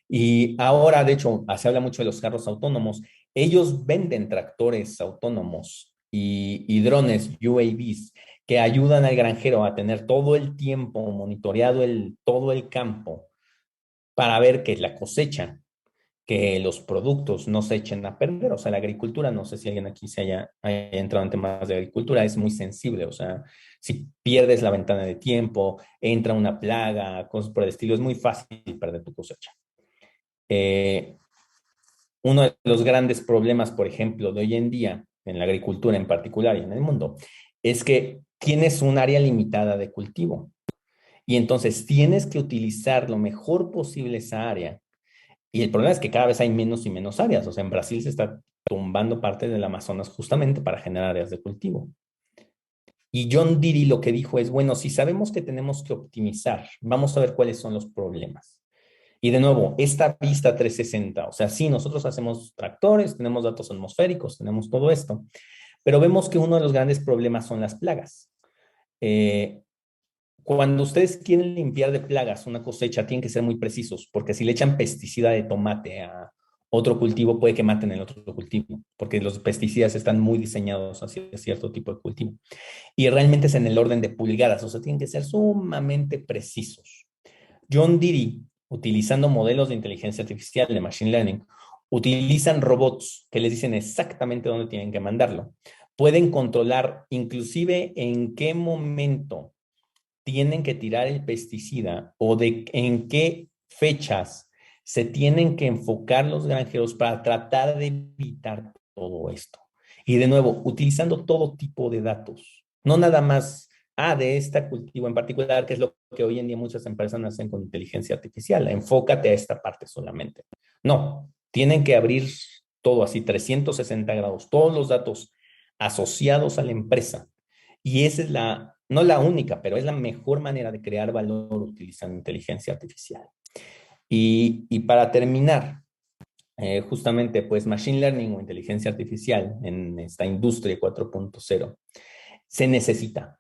Y ahora, de hecho, se habla mucho de los carros autónomos. Ellos venden tractores autónomos y drones, UAVs, que ayudan al granjero a tener todo el tiempo monitoreado todo el campo para ver que la cosecha, que los productos no se echen a perder. O sea, la agricultura, no sé si alguien aquí se haya entrado en temas de agricultura, es muy sensible. O sea, si pierdes la ventana de tiempo, entra una plaga, cosas por el estilo, es muy fácil perder tu cosecha. Uno de los grandes problemas, por ejemplo, de hoy en día, en la agricultura en particular y en el mundo, es que tienes un área limitada de cultivo. Y entonces tienes que utilizar lo mejor posible esa área. Y el problema es que cada vez hay menos y menos áreas. O sea, en Brasil se está tumbando parte del Amazonas justamente para generar áreas de cultivo. Y John Deere lo que dijo es, bueno, si sabemos que tenemos que optimizar, vamos a ver cuáles son los problemas. Y de nuevo, esta vista 360, o sea, sí, nosotros hacemos tractores, tenemos datos atmosféricos, tenemos todo esto, pero vemos que uno de los grandes problemas son las plagas. Cuando ustedes quieren limpiar de plagas una cosecha, tienen que ser muy precisos, porque si le echan pesticida de tomate a otro cultivo, puede que maten el otro cultivo, porque los pesticidas están muy diseñados hacia cierto tipo de cultivo. Y realmente es en el orden de pulgadas, o sea, tienen que ser sumamente precisos. John Deere, utilizando modelos de inteligencia artificial, de machine learning, utilizan robots que les dicen exactamente dónde tienen que mandarlo. Pueden controlar inclusive en qué momento tienen que tirar el pesticida o en qué fechas se tienen que enfocar los granjeros para tratar de evitar todo esto. Y de nuevo, utilizando todo tipo de datos, no nada más de este cultivo en particular, que es lo que hoy en día muchas empresas hacen con inteligencia artificial. Enfócate a esta parte solamente. No, tienen que abrir todo así, 360 grados, todos los datos asociados a la empresa. Y esa es no la única, pero es la mejor manera de crear valor utilizando inteligencia artificial. Y para terminar, justamente, pues Machine Learning o inteligencia artificial en esta industria 4.0 se necesita.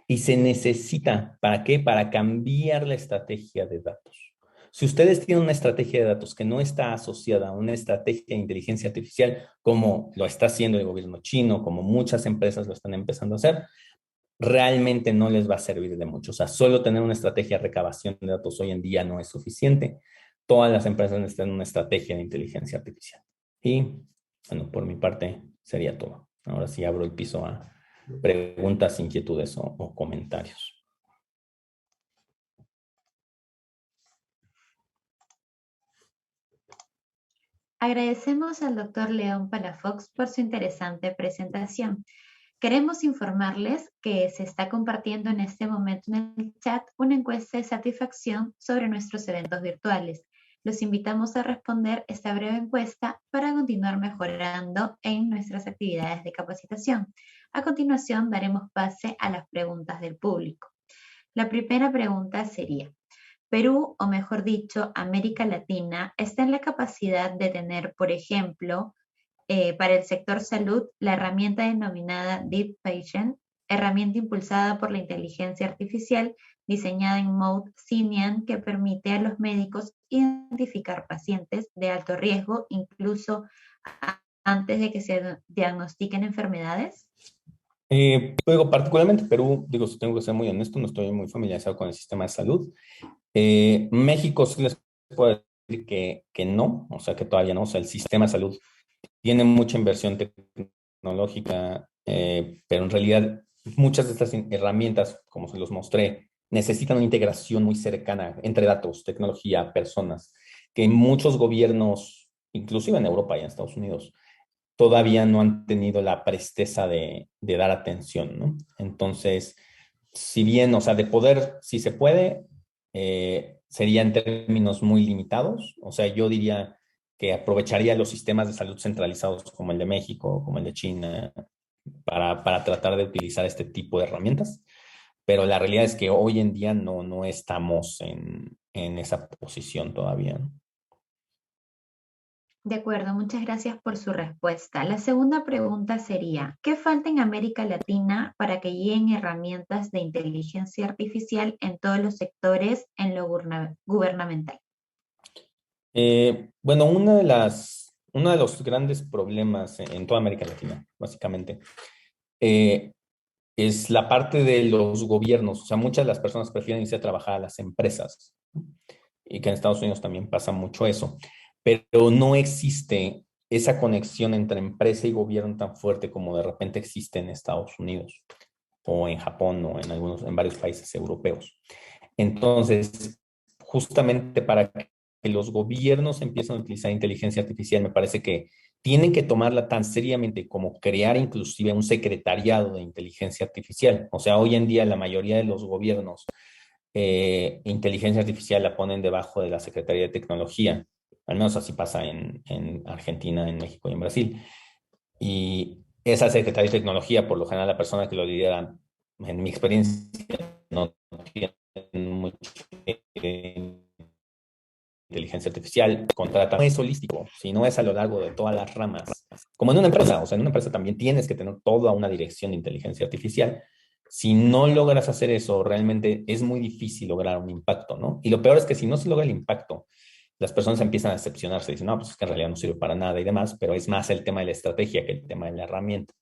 Y se necesita, ¿para qué? Para cambiar la estrategia de datos. Si ustedes tienen una estrategia de datos que no está asociada a una estrategia de inteligencia artificial, como lo está haciendo el gobierno chino, como muchas empresas lo están empezando a hacer, realmente no les va a servir de mucho. O sea, solo tener una estrategia de recabación de datos hoy en día no es suficiente. Todas las empresas necesitan una estrategia de inteligencia artificial. Y, bueno, por mi parte sería todo. Ahora sí abro el piso a preguntas, inquietudes o comentarios. Agradecemos al doctor León Palafox por su interesante presentación. Queremos informarles que se está compartiendo en este momento en el chat una encuesta de satisfacción sobre nuestros eventos virtuales. Los invitamos a responder esta breve encuesta para continuar mejorando en nuestras actividades de capacitación. A continuación, daremos pase a las preguntas del público. La primera pregunta sería: Perú, o mejor dicho, América Latina, está en la capacidad de tener, por ejemplo, para el sector salud, la herramienta denominada Deep Patient, herramienta impulsada por la inteligencia artificial diseñada en Mode Simian, que permite a los médicos identificar pacientes de alto riesgo incluso antes de que se diagnostiquen enfermedades. Particularmente Perú, digo, si tengo que ser muy honesto, no estoy muy familiarizado con el sistema de salud. México sí les puedo decir que no, o sea, que todavía no, o sea, el sistema de salud tiene mucha inversión tecnológica, pero en realidad muchas de estas herramientas, como se los mostré, necesitan una integración muy cercana entre datos, tecnología, personas, que muchos gobiernos, inclusive en Europa y en Estados Unidos, todavía no han tenido la presteza de dar atención, ¿no? Entonces, si bien, o sea, de poder, si se puede, sería en términos muy limitados. O sea, yo diría que aprovecharía los sistemas de salud centralizados como el de México, como el de China, para tratar de utilizar este tipo de herramientas. Pero la realidad es que hoy en día no estamos en esa posición todavía, ¿no? De acuerdo, muchas gracias por su respuesta. La segunda pregunta sería: ¿qué falta en América Latina para que lleguen herramientas de inteligencia artificial en todos los sectores en lo gubernamental? Bueno, uno de los grandes problemas en toda América Latina, básicamente, es la parte de los gobiernos. O sea, muchas de las personas prefieren irse a trabajar a las empresas, ¿no? Y que en Estados Unidos también pasa mucho eso, pero no existe esa conexión entre empresa y gobierno tan fuerte como de repente existe en Estados Unidos o en Japón o en varios países europeos. Entonces, justamente para que los gobiernos empiecen a utilizar inteligencia artificial, me parece que tienen que tomarla tan seriamente como crear inclusive un secretariado de inteligencia artificial. O sea, hoy en día la mayoría de los gobiernos inteligencia artificial la ponen debajo de la Secretaría de Tecnología. Al menos así pasa en Argentina, en México y en Brasil. Y esa Secretaría de Tecnología, por lo general, la persona que lo lidera en mi experiencia, no tienen mucho inteligencia artificial, contrata, no es holístico, sino es a lo largo de todas las ramas. Como en una empresa, o sea, en una empresa también tienes que tener toda una dirección de inteligencia artificial. Si no logras hacer eso, realmente es muy difícil lograr un impacto, ¿no? Y lo peor es que si no se logra el impacto, las personas empiezan a decepcionarse, dicen, no, pues es que en realidad no sirve para nada y demás, pero es más el tema de la estrategia que el tema de la herramienta.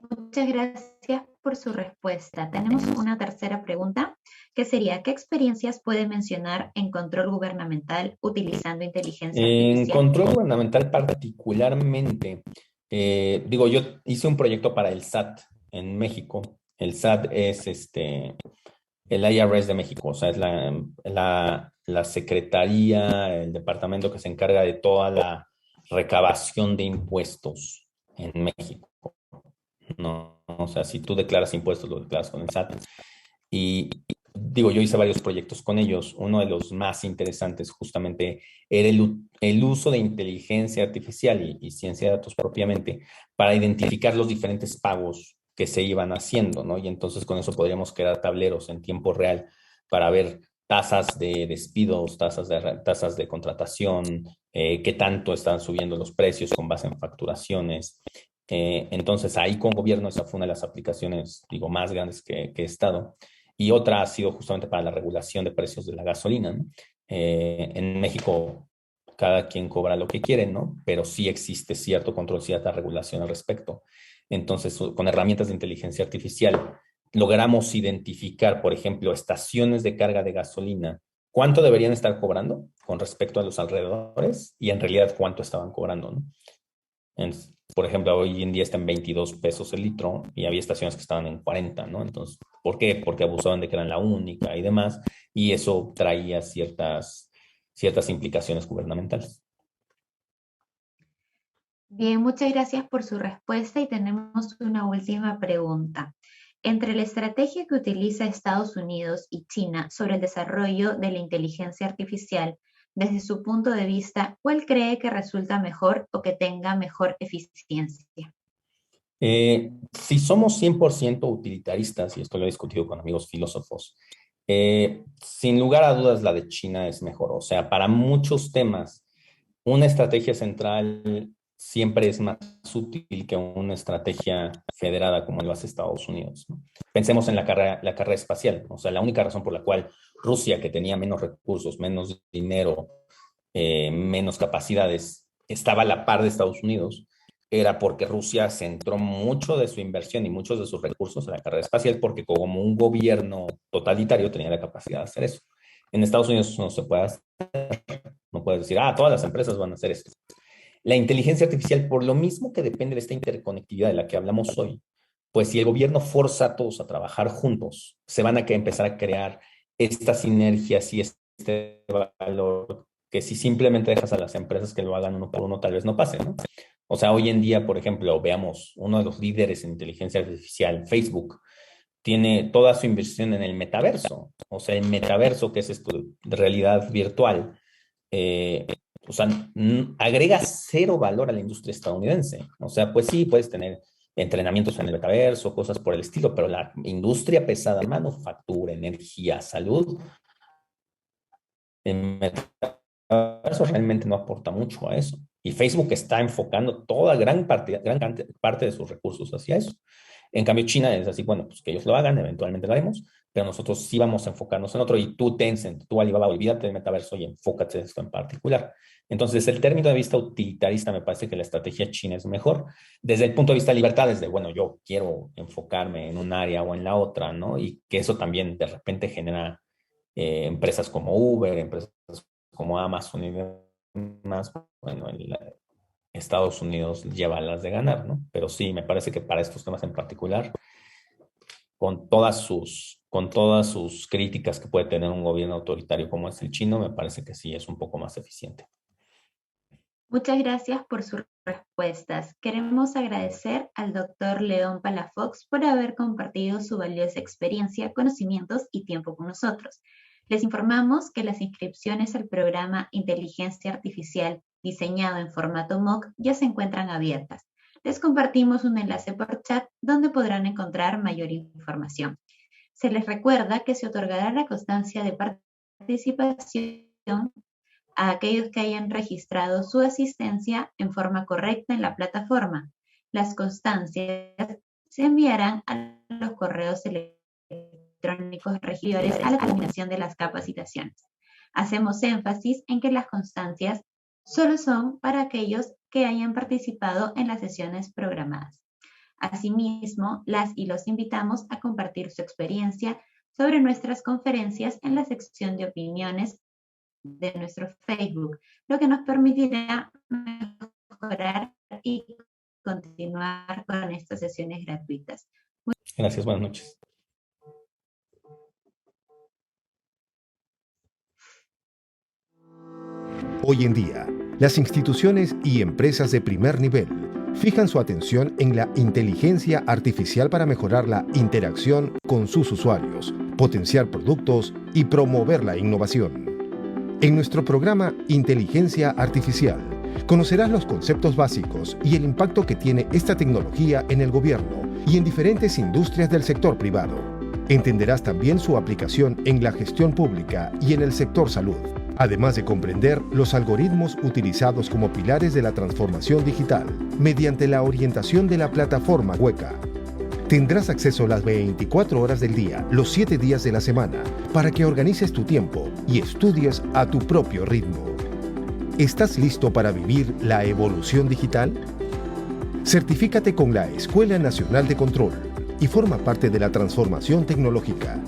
Muchas gracias por su respuesta. Tenemos una tercera pregunta, que sería, ¿qué experiencias puede mencionar en control gubernamental utilizando inteligencia En artificial? control gubernamental particularmente, yo hice un proyecto para el SAT en México. El SAT es el IRS de México, o sea, es la secretaría, el departamento que se encarga de toda la recabación de impuestos en México. No, o sea, si tú declaras impuestos, lo declaras con el SAT. Y yo hice varios proyectos con ellos. Uno de los más interesantes justamente era el uso de inteligencia artificial y ciencia de datos propiamente para identificar los diferentes pagos que se iban haciendo, ¿no? Y entonces con eso podríamos crear tableros en tiempo real para ver tasas de despidos, tasas de contratación, qué tanto están subiendo los precios con base en facturaciones. Entonces ahí con gobierno esa fue una de las aplicaciones, más grandes que he estado. Y otra ha sido justamente para la regulación de precios de la gasolina, ¿no? En México cada quien cobra lo que quiere, ¿no? Pero sí existe cierto control, cierta regulación al respecto. Entonces, con herramientas de inteligencia artificial, logramos identificar, por ejemplo, estaciones de carga de gasolina, cuánto deberían estar cobrando con respecto a los alrededores y en realidad cuánto estaban cobrando, ¿no? Por ejemplo, hoy en día está en 22 pesos el litro y había estaciones que estaban en 40, ¿no? Entonces, ¿por qué? Porque abusaban de que eran la única y demás, y eso traía ciertas implicaciones gubernamentales. Bien, muchas gracias por su respuesta y tenemos una última pregunta. Entre la estrategia que utiliza Estados Unidos y China sobre el desarrollo de la inteligencia artificial, desde su punto de vista, ¿cuál cree que resulta mejor o que tenga mejor eficiencia? Si somos 100% utilitaristas, y esto lo he discutido con amigos filósofos, sin lugar a dudas la de China es mejor. O sea, para muchos temas, una estrategia central siempre es más útil que una estrategia federada como lo hace Estados Unidos, ¿no? Pensemos en la carrera espacial. O sea, la única razón por la cual Rusia, que tenía menos recursos, menos dinero, menos capacidades, estaba a la par de Estados Unidos, era porque Rusia centró mucho de su inversión y muchos de sus recursos en la carrera espacial, porque como un gobierno totalitario tenía la capacidad de hacer eso. En Estados Unidos no se puede hacer, no puedes decir, todas las empresas van a hacer esto. La inteligencia artificial, por lo mismo que depende de esta interconectividad de la que hablamos hoy, pues si el gobierno forza a todos a trabajar juntos, se van a empezar a crear estas sinergias y este valor que si simplemente dejas a las empresas que lo hagan uno por uno, tal vez no pase, ¿no? O sea, hoy en día, por ejemplo, veamos, uno de los líderes en inteligencia artificial, Facebook, tiene toda su inversión en el metaverso. O sea, el metaverso, que es esto de realidad virtual, o sea, agrega cero valor a la industria estadounidense. O sea, pues sí, puedes tener entrenamientos en el metaverso, cosas por el estilo, pero la industria pesada, manufactura, energía, salud, el metaverso realmente no aporta mucho a eso. Y Facebook está enfocando toda gran parte de sus recursos hacia eso. En cambio, China es así, bueno, pues que ellos lo hagan, eventualmente lo haremos, pero nosotros sí vamos a enfocarnos en otro. Y tú, Tencent, tú, Alibaba, olvídate del metaverso y enfócate en esto en particular. Entonces, desde el término de vista utilitarista, me parece que la estrategia china es mejor. Desde el punto de vista de libertad, desde, bueno, yo quiero enfocarme en un área o en la otra, ¿no? Y que eso también de repente genera empresas como Uber, empresas como Amazon y demás, bueno, Estados Unidos lleva las de ganar, ¿no? Pero sí, me parece que para estos temas en particular, con todas sus críticas que puede tener un gobierno autoritario como es el chino, me parece que sí es un poco más eficiente. Muchas gracias por sus respuestas. Queremos agradecer al doctor León Palafox por haber compartido su valiosa experiencia, conocimientos y tiempo con nosotros. Les informamos que las inscripciones al programa Inteligencia Artificial diseñado en formato MOOC, ya se encuentran abiertas. Les compartimos un enlace por chat donde podrán encontrar mayor información. Se les recuerda que se otorgará la constancia de participación a aquellos que hayan registrado su asistencia en forma correcta en la plataforma. Las constancias se enviarán a los correos electrónicos regidores a la culminación de las capacitaciones. Hacemos énfasis en que las constancias solo son para aquellos que hayan participado en las sesiones programadas. Asimismo, las y los invitamos a compartir su experiencia sobre nuestras conferencias en la sección de opiniones de nuestro Facebook, lo que nos permitirá mejorar y continuar con estas sesiones gratuitas. Gracias, buenas noches. Hoy en día, las instituciones y empresas de primer nivel fijan su atención en la inteligencia artificial para mejorar la interacción con sus usuarios, potenciar productos y promover la innovación. En nuestro programa Inteligencia Artificial, conocerás los conceptos básicos y el impacto que tiene esta tecnología en el gobierno y en diferentes industrias del sector privado. Entenderás también su aplicación en la gestión pública y en el sector salud, además de comprender los algoritmos utilizados como pilares de la transformación digital mediante la orientación de la plataforma Hueca. Tendrás acceso las 24 horas del día, los 7 días de la semana, para que organices tu tiempo y estudies a tu propio ritmo. ¿Estás listo para vivir la evolución digital? Certifícate con la Escuela Nacional de Control y forma parte de la transformación tecnológica.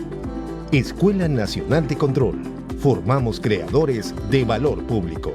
Escuela Nacional de Control. Formamos creadores de valor público.